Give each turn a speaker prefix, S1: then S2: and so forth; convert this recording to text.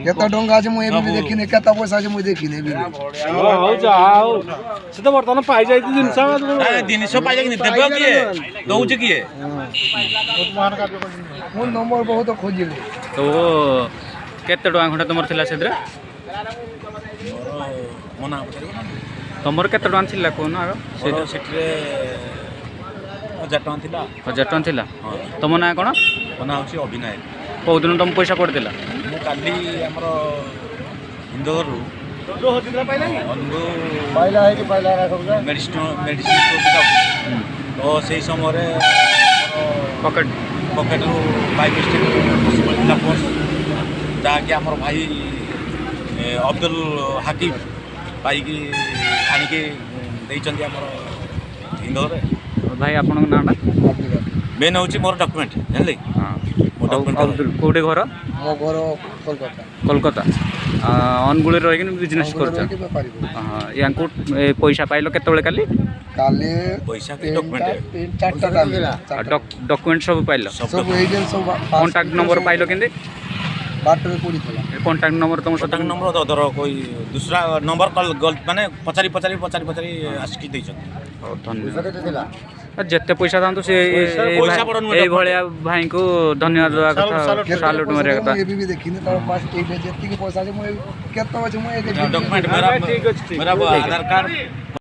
S1: केता डंगा अछि मुई एबी देखिने केता पैसा अछि मुई देखिने एबी
S2: ହଉ ଯାହା ହଉ ସେ ତ ବର୍ତ୍ତମାନ ପାଇଯାଇଛି ଜିନିଷ
S3: ଜିନିଷ ପାଇଲେ କି ଦେବ କିଏ ଦଉଛି କିଏ
S1: ମୁଁ ନମ୍ବର ବହୁତ ଖୋଜିଲି
S4: ତ କେତେ ଟଙ୍କା ଖଣ୍ଡେ ତୁମର ଥିଲା ସେଥିରେ
S3: ମନା
S4: ତୁମର କେତେ ଟଙ୍କା ଥିଲା କହୁନ ଆଗ
S3: ସେଠିରେ 1000 ଟଙ୍କା ଥିଲା
S4: 1000 ଟଙ୍କା ଥିଲା ତୁମ ନାଁ କ'ଣ
S3: ମୋ ନାଁ ହେଉଛି ଅଭିନାୟକ
S4: କେଉଁଦିନ ତୁମ ପଇସା ପଡ଼ିଥିଲା
S3: ମୁଁ କାଲି ଆମର ହିନ୍ଦୁଘରୁ ମେଡ଼ିସିନ ତ ସେଇ ସମୟରେ ପକେଟରୁ ବାଇ ମିଷ୍ଟେକ୍ ଖସି ପଡ଼ିଥିଲା ପର୍ସ ଯାହାକି ଆମର ଭାଇ ଅବଦୁଲ ହାକିମ ପାଇକି ଆଣିକି ଦେଇଛନ୍ତି ଆମର ହିନ୍ଦୁଘରେ
S4: ଭାଇ ଆପଣଙ୍କ ନାଁଟା
S3: ମେନ୍ ହେଉଛି ମୋର ଡକ୍ୟୁମେଣ୍ଟ ଜାଣିଲେ
S4: କେଉଁଠି ଘର
S1: ମୋ ଘର କୋଲକାତା
S4: କୋଲକାତା ଅନୁଗୁଳରେ ରହିକି ବିଜନେସ୍ କରୁଛ ୟାଙ୍କୁ ପଇସା ପାଇଲ କେତେବେଳେ କାଲି
S1: କାଲି
S3: ପଇସା
S4: ଡକ୍ୟୁମେଣ୍ଟ ସବୁ ପାଇଲ
S1: ସବୁ ଏଜେଣ୍ଟ ସବୁ
S4: କଣ୍ଟାକ୍ଟ ନମ୍ବର ପାଇଲ କେମିତି
S1: ବାଟରେ ପଡ଼ିଥିଲା
S4: କଣ୍ଟାକ୍ଟ ନମ୍ବର ତୁମ ସହିତ
S3: କଣ୍ଟାକ୍ଟ ନମ୍ବର ଅଦର କୋଇ ଦୁସରା ନମ୍ବର ମାନେ ପଚାରି ଆସିକି ଦେଇଛନ୍ତି
S4: ହଉ ଧନ୍ୟବାଦ ଯେତେ ପଇସା ଥାନ୍ତୁ ସେ ଏଇଭଳିଆ ଭାଇଙ୍କୁ ଧନ୍ୟବାଦ ଦେବା କଥା ସାଲୁଟ ମାରିବା କଥା
S1: ଏବେ ବି ଦେଖିନି ତାର ପାସ ଏଇଟା ଯେତିକି ପଇସା ଅଛି ମୁଁ କେତେ ଅଛି ମୁଁ
S3: ଡକ୍ୟୁମେଣ୍ଟ मेरा आधार कार्ड